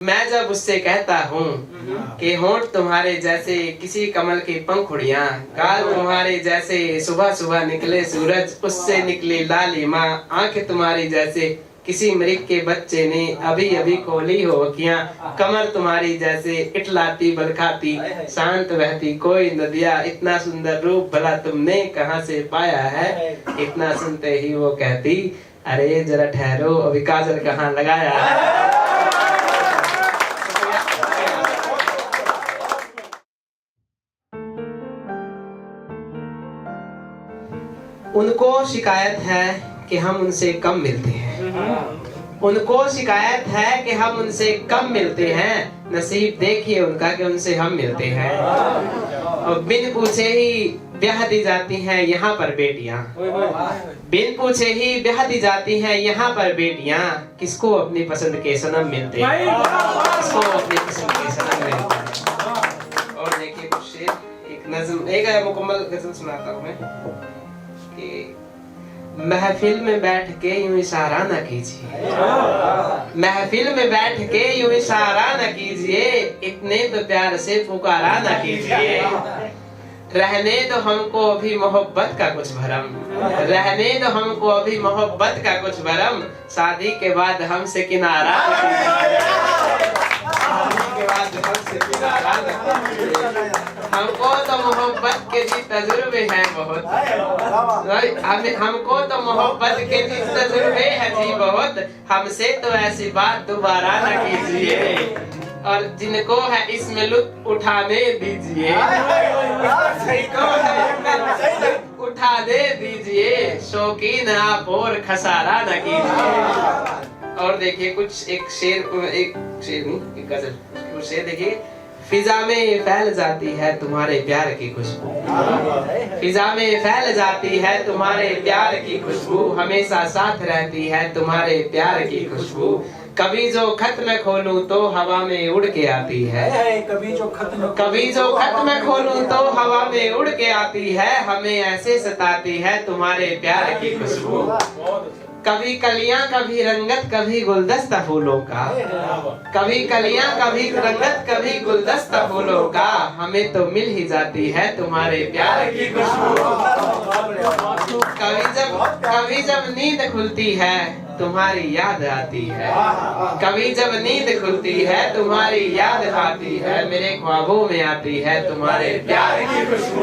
मैं जब उससे कहता हूँ कि होंठ तुम्हारे जैसे किसी कमल की पंखुड़ियाँ, गाल तुम्हारे जैसे सुबह सुबह निकले सूरज, उससे निकली लालिमा, आंखें तुम्हारी जैसे किसी मृग के बच्चे ने अभी अभी खोली हो अखियाँ, कमर तुम्हारी जैसे इटलाती बलखाती शांत बहती कोई नदिया, इतना सुंदर रूप भला तुमने कहाँ से पाया है। इतना सुनते ही वो कहती, अरे जरा ठहरो, अभी काजल कहाँ लगाया है। उनको शिकायत है कि हम उनसे कम मिलते हैं। उनको शिकायत है कि हम उनसे कम मिलते हैं। नसीब देखिए उनका कि उनसे हम मिलते हैं। और बिन पूछे ही ब्याह दी जाती हैं यहाँ पर बेटियां। बिन पूछे ही ब्याह दी जाती हैं यहाँ पर बेटियां। किसको अपनी पसंद के सनम मिलते हैं, किसको अपनी पसंद के सनम मिलते हैं। और देखिए कुछ शेर, एक नज़्म, एक मुकम्मल गज़ल सुनाता हूँ मैं कि महफिल में बैठ के यूं इशारा न कीजिए, महफिल में बैठ के यूं इशारा न कीजिए, इतने तो प्यार से पुकारा न कीजिए। रहने दो हमको अभी मोहब्बत का कुछ भरम, रहने दो हमको अभी मोहब्बत का कुछ भरम, शादी के बाद हमसे किनारा हमको तो मोहब्बत के भी तजुर्बे हैं बहुत, हमको तो मोहब्बत के भी तजुर्बे हैं जी बहुत, हमसे तो ऐसी बात दोबारा न कीजिए, और जिनको है इसमें लुत्फ उठाने दीजिए, उठाने दीजिए, शौकीन आप और खसारा न कीजिए। और देखिए कुछ एक शेर नहीं, एक गजल, कुछ शेर देखिए। फिजा में फैल जाती है तुम्हारे प्यार की खुशबू, फिजा में फैल जाती है तुम्हारे प्यार की खुशबू, हमेशा साथ रहती है तुम्हारे प्यार की खुशबू। कभी जो खत मैं खोलूं तो हवा में उड़ के आती है, कभी जो खत मैं खोलूं तो हवा में उड़ के आती है, हमें ऐसे सताती है तुम्हारे प्यार की खुशबू। कभी कलियां कभी रंगत कभी गुलदस्ता फूलों का, कभी कलियां कभी रंगत कभी गुलदस्ता फूलों का, हमें तो मिल ही जाती है तुम्हारे प्यार की खुशबू। कभी जब नींद खुलती है तुम्हारी याद आती है, कभी जब नींद खुलती है तुम्हारी याद आती है, मेरे ख्वाबों में आती है तुम्हारे प्यार की खुशबू।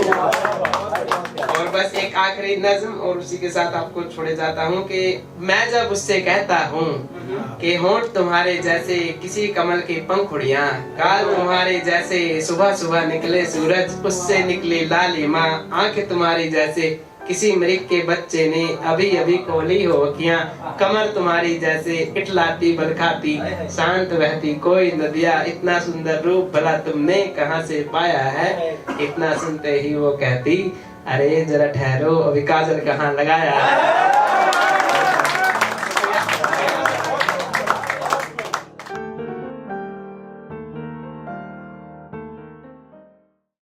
और बस एक आखिरी नज़्म और उसी के साथ आपको छोड़े जाता हूँ कि मैं जब उससे कहता हूँ कि होंठ तुम्हारे जैसे किसी कमल की पंखुड़ियाँ, गाल तुम्हारे जैसे सुबह सुबह निकले सूरज, उससे निकली लालिमा, आंखें तुम्हारी जैसे किसी मृग के बच्चे ने अभी अभी खोली हो अखियाँ, कमर तुम्हारी जैसे इटलाती बलखाती शांत बहती कोई नदिया, इतना सुंदर रूप भला तुमने कहाँ से पाया है। इतना सुनते ही वो कहती, अरे जरा ठहरो, अभी काजल कहाँ लगाया है।